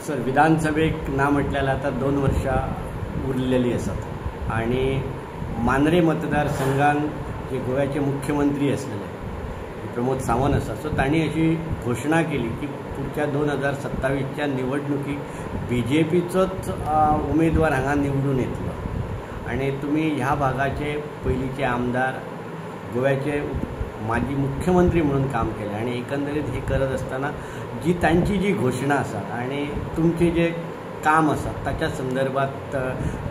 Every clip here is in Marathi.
सर, विधानसभेक ना म्हटल्यार आता 2 वर्षां उरलेली आसात आणि मांद्रे मतदारसंघान जे गोव्याचे मुख्यमंत्री असलेले प्रमोद सावंत आसा, सो तांणी अशी घोशणा केली की पुढच्या 2027च्या निवडणुकीक BJPचोच उमेदवार हांगा निवडून येतलो आणि तुम्ही ह्या भागाचे पयलींचे आमदार, गोव्याचे माजी मुख्यमंत्री म्हणून काम केले आणि एकंदरीत हे करत असताना जी तांची जी घोषणा आसा आणि तुमचे जे काम आसा ताच्या संदर्भात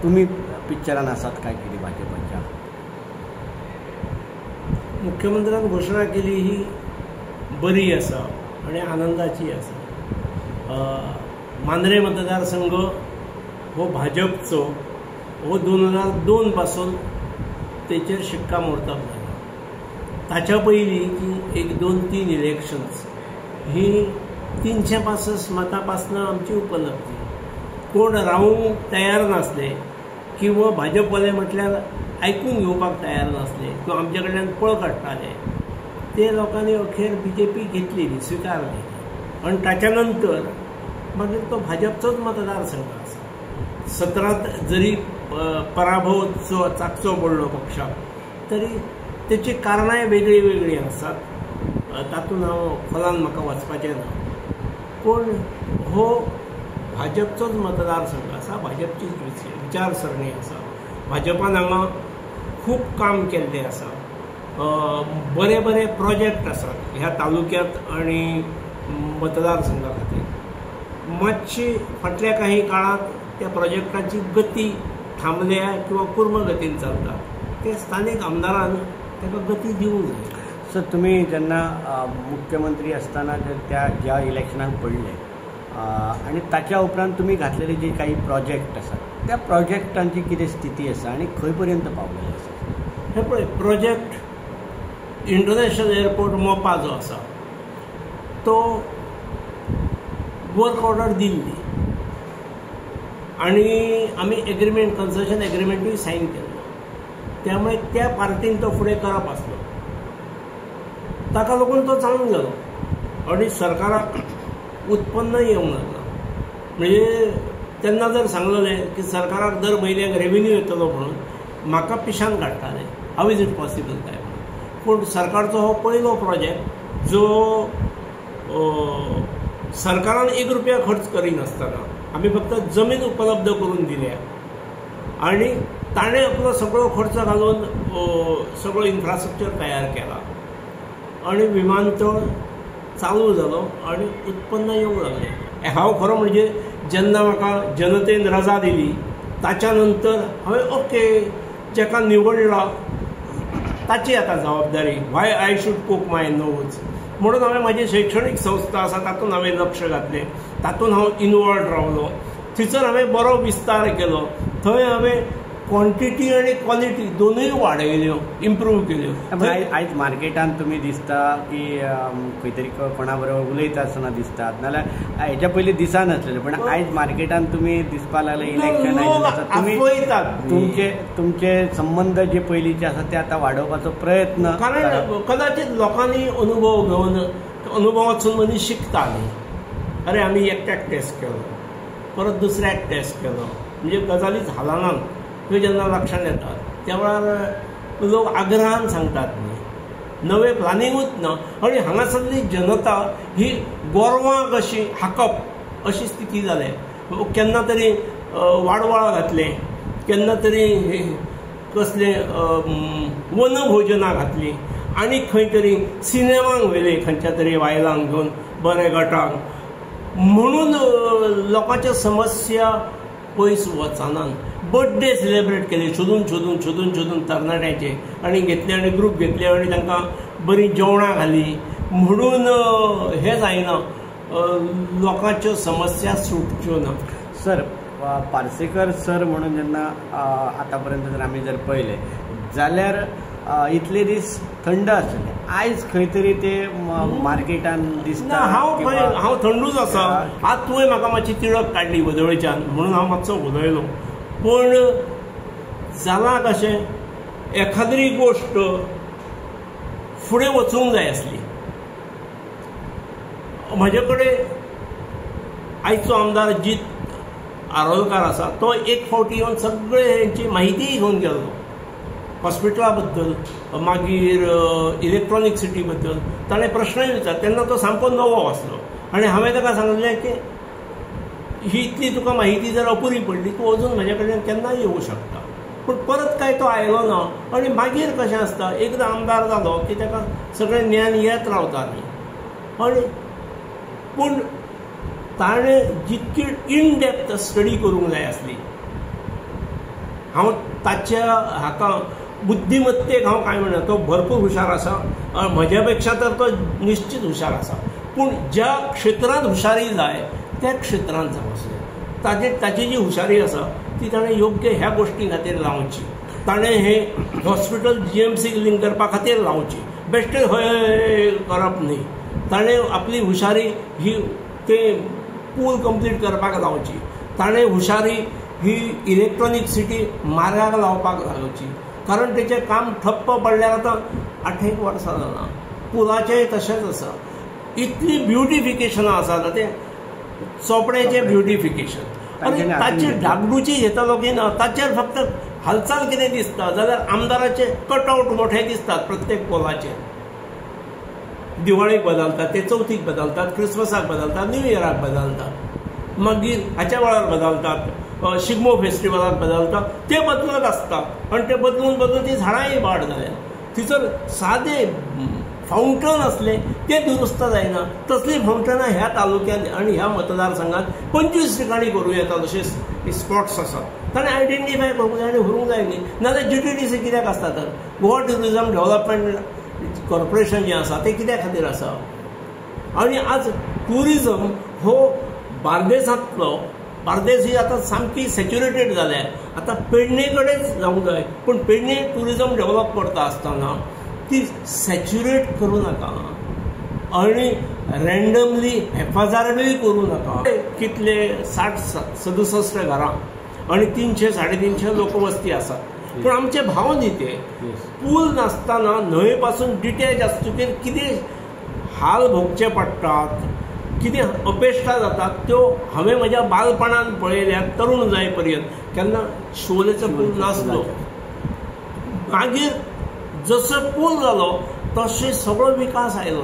तुम्ही पिक्चरान आसात काय कितें भाजपाच्या? मुख्यमंत्र्यान घोषणा केली ही बरी आसा आणि आनंदाची आसा. मांद्रे मतदारसंघ हो भाजपचो हो 2002 पासून तेचेर शिक्कामोर्तब जाला. ताच्या पयलीं की 1-2-3 इलेक्शन्स ही 365 मतांपासून आमची उपलब्धी. कोण रावूंक तयार नासले किंवा भाजपवाले म्हटल्यार आयकून घेवपाक तयार नासले किंवा आमचे कडल्यान पळ काडटाले, ते लोकांनी अखेर BJP घेतलेली, स्विकारली आणि ताच्या नंतर मागीर तो भाजपचोच मतदारसंघ आसा. 17 जरी पराभव चाकचो पडलो पक्षाक तरी तेची कारणांय वेगळी वेगळी आसात. तातूंत हांव खोलान म्हाका वचपाचें ना, पूण हो भाजपचोच मतदारसंघ आसा, भाजपचीच विचारसरणी आसा. भाजपान हांगा खूब काम केल्लें आसा. बरे बरे प्रोजेक्ट आसात ह्या तालुक्यांत आणि मतदारसंघा खातीर. मातशी फाटल्या काही काळात त्या प्रोजेक्टाची गती थांबल्या किंवा कुर्म गतीन चलता. ते स्थानीक आमदारान ताका गती दिवंक जाय. सर, तुम्ही जेन्ना मुख्यमंत्री असताना ज्या इलेक्शनाक पडले आणि ताच्या उपरांत तुम्ही घातलेले जे काही प्रोजेक्ट आसात त्या प्रोजेक्टांची कितें स्थिती आसा आणि खंय पर्यंत पावलेले आसा? हे पळय, प्रोजेक्ट इंटरनॅशनल एअरपोर्ट मोपा जो आसा तो वर्क ऑर्डर दिल्ली आणि आमी एग्रीमेंट, कन्सेशन एग्रीमेंटूय सायन केल्लो. त्यामुळे त्या पार्टीन तो फुडें करप आसलो. ताका लागून तो चांगलो जालो आणि सरकाराक उत्पन्न येवंक लागला. म्हणजे तेन्ना जर सांगलेलें की सरकाराक दर म्हयन्याक रेव्हेन्यू येतलो म्हणून म्हाका पिशान काडटाले, हाव इज इट पॉसिबल काय म्हणून. पूण सरकारचो हो पयलो प्रोजेक्ट जो सरकारान 1 रुपया खर्च करिनासतना आमी फक्त जमीन उपलब्ध करून दिल्या आणि ताणें आपलो सगळो खर्च घालून सगळो इन्फ्रास्ट्रक्चर तयार केला आणि विमानतळ चालू जालो आणि उत्पन्न येवंक लागलें. हांव खरो म्हणजे जेन्ना म्हाका जनतेन रजा दिली ताच्या नंतर हांवें ओके, जेका निवडला ताची आतां जबाबदारी, Y I should cook my knows म्हणून हांवें म्हाजी शैक्षणीक संस्था आसा तातूंत हांवें लक्ष घातलें, तातूंत हांव इनवॉल्ड रावलो. थंयसर हांवें बरो विस्तार केलो. थंय हांवें क्वॉन्टिटी आणि क्वॉलिटी दोनूय वाडयल्यो, इम्प्रूव केल्यो. आयज मार्केटान तुम्ही दिसता की खंय तरी कोणा बरोबर उलयता आसतना दिसतात, नाल्यार हेच्या पयलीं दिसानासलेले, पण आयज मार्केटान तुम्ही दिसपाक लागले इलेक्शन तुम्ही तुमचे संबंध जे पयलींचे आसा ते आतां वाडोवपाचो प्रयत्न. कारण कदाचित लोकांनी अनुभव घेवन अनुभवातसून मनीस शिकता न्ही. अरे आमी एकट्याक टेस्ट केलो, परत दुसऱ्याक टेस्ट केलो, म्हणजे गजाली झाला ह्यो जेन्ना लक्षांत येता त्या वेळार लोक आग्रहान सांगतात न्ही, नवे प्लॅनिंगूच ना आणि हांगासरली जनता ही गोरवां कशी हाकप अशी स्थिती जाल्या. केन्ना तरी वाडवळां घातले, केन्ना तरी कसले वनभोजनां घातली आणि खंय तरी सिनेमांक व्हेले खंयच्या तरी बायलांक घेवन बरे गटांक, म्हणून लोकांच्या समस्या पयस वचनान बर्थडे सेलिब्रेट केले सोदून सोदून सोदून सोदून तरणाट्याचे आणि घेतले आणि ग्रूप घेतले आणि तांकां बरी जेवणां घाली, म्हणून हे जायना, लोकांच्यो समस्या सुटच्यो ना. सर, पार्सेकर सर म्हणून जेन्ना आतां पर्यंत जर आमी पळयले जाल्यार इतले दीस थंड आसले, आयज खंय तरी ते मार्केटान दिसता. हांव थंडूच आसा. आज तुवें म्हाका मातशी तिळक काडली वदळेच्यान म्हणून हांव मातसो उलयलो. पूण जालां कशें, एखादी गोश्ट फुडें वचूंक जाय आसली. म्हजे कडेन आयचो आमदार जीत आरोलकार आसा तो एक फावटी येवन सगळे हेंची म्हायती घेवन गेलो हॉस्पिटला बद्दल, मागीर इलेक्ट्रॉनीक सिटी बद्दल ताणें प्रश्नय विचारले. तेन्ना तो सामको नवो आसलो आनी हांवें ताका सांगलें की ही इतली तुका म्हायती जर अपुरी पडली तूं अजून म्हाजे कडेन केन्नाय येवं शकता. पूण परत काय तो आयलो ना. आनी मागीर कशें आसता एकदां आमदार जालो की ताका सगळें ज्ञान येत रावता न्ही. आनी पूण ताणें जितकी इन डेप्थ स्टडी करूंक जाय आसली, हांव ताच्या हाका बुद्धिमत्तेक हांव कांय म्हणना, तो भरपूर हुशार आसा, म्हज्या पेक्षा तर तो निश्चित हुशार आसा. पूण ज्या क्षेत्रांत हुशारी जाय त्या क्षेत्रांत जावं. ताची जी हुशारी आसा ती ताणें योग्य ह्या गोश्टी खातीर लावची. ताणें हें हॉस्पिटल GMCक लिंक करपा खातीर लावची, बेश्टे हय करप न्ही. ताणें आपली हुशारी ही ते पूल कंप्लीट करपाक लावची. ताणें हुशारी ही इलेक्ट्रॉनीक सिटी मार्गाक लावपाक लावची. कारण तेचें काम ठप्प पडल्यार आतां 8 वर्सां जालां. पुलाचेंय तशेंच आसा. इतली ब्युटिफिकेशनां आसात ते चोपड्याचें ब्युटिफिकेशन आनी ताची डागडुची घेतलो की ना ताचेर फक्त हालचाल कितें दिसता जाल्यार आमदाराचे कटआउट मोठे दिसतात प्रत्येक पोलाचेर. दिवाळीक बदलतात ते, चवथीक बदलतात, क्रिसमसाक बदलतात, न्यू इयराक बदलतात, मागीर हाच्या वेळार बदलतात, शिगमो फेस्टिवलाक बदलतात. ते बदलत आसतात आनी ते बदलून ती झाडांय वाड जाल्या. थंयसर सादे फावंटन असले ते दुरुस्त जायना. तसली फावंटनां ह्या तालुक्यांत आनी ह्या मतदारसंघात 25 ठिकाणी करूं येता जशे स्पॉट्स आसात. ताणें आयडेंटिफाय करूंक जाय आनी व्हरूंक जाय न्ही. नाजाल्यार GTDC कित्याक आसता तर गोवा ट्युरिझम डेव्हलपमेंट कॉर्पोरेशन जें आसा तें कित्या खातीर आसा. आनी आज ट्युरिझम हो बार्देसांतलो, बार्देस ही आतां सामकी सॅच्युरेटेड जाल्या. आतां पेडणे कडेन जावंक जाय, पूण पेडणे ट्युरिझम डेव्हलप करता आसतना ती सॅच्युरेट करूं नाका आनी रँडमली हेफाजारडूय करूं नाका. कितले 60-67 घरां आनी 300-350 लोकवस्ती आसात. पूण आमचे भाव न्ही ते. पूल नासतना न्हंये पासून डिटॅच आसतकीर कितें हाल भोगचे पडटात, कितें अपेक्षा जातात त्यो हांवें म्हज्या बालपणांत पळयल्यात. तरूण जाय पर्यंत केन्ना शिवोलेचो पूल नासलो. मागीर जसो पूल जालो तशें सगळो विकास आयलो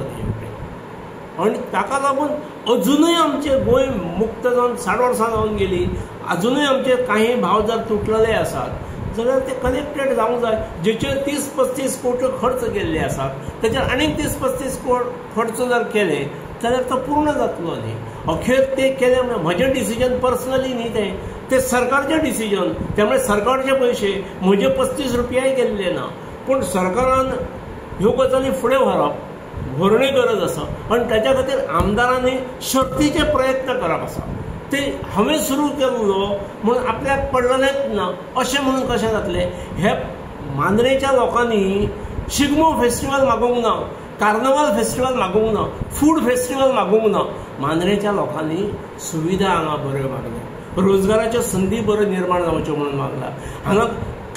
आनी ताका लागून अजुनूय आमचे गोंय मुक्त जावन 60 वर्सां जावन गेली. अजुनूय आमचे काही भाव जर तुटलेले आसात जाल्यार ते कनेक्टेड जावंक जाय. जेचेर 30-35 कोटी खर्च केल्ले आसात तेचेर आनीक 30-35 कोटी खर्च जर केले जाल्यार तो पूर्ण जातलो न्ही. अखेर ते केले म्हणजे म्हजें डिसिजन पर्सनली न्ही, ते सरकारचें डिसिजन. त्यामुळे सरकारचे पयशे म्हजे 35 रुपयाय गेल्ले ना. पूण सरकारान ह्यो गजाली फुडें व्हरणी गरज आसा आनी ताच्या खातीर आमदारांनी शक्तीचे प्रयत्न करप आसा. ते हांवें सुरू केल्लो म्हणून आपल्याक पडलेलेच ना अशें म्हणून कशें जातलें. हे मांद्रेच्या लोकांनी शिगमो फेस्टिवल मागूंक ना, कार्नवाल फेस्टिवल मागूंक ना, फूड फेस्टिवल मागूंक ना. मांद्रेच्या लोकांनी सुविधा हांगा बऱ्यो मागल्या, रोजगाराच्यो संदी बऱ्यो निर्माण जावच्यो म्हणून मागला. हांगा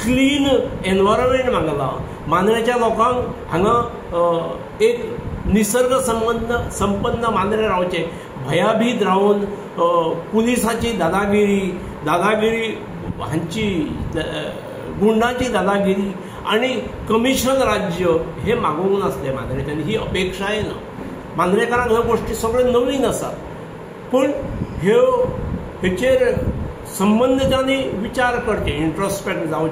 क्लीन एनवायरमेंट मागला. मांद्रेच्या लोकांक हांगा एक निसर्ग संपन्न मांद्रे रावचे, भयाभीत रावन पुलिसाची दादागिरी हांची गुंडांची दादागिरी आनी कमिशन राज्य हे मागूंक नासले मांद्रेच्यांनी. ही अपेक्षाय ना. मांद्रेकारांक ह्यो गोश्टी सगळ्यो नवीन आसात. पूण हेचेर संबंधितांनी विचार करचे, इंट्रोस्पेक्ट जावचे.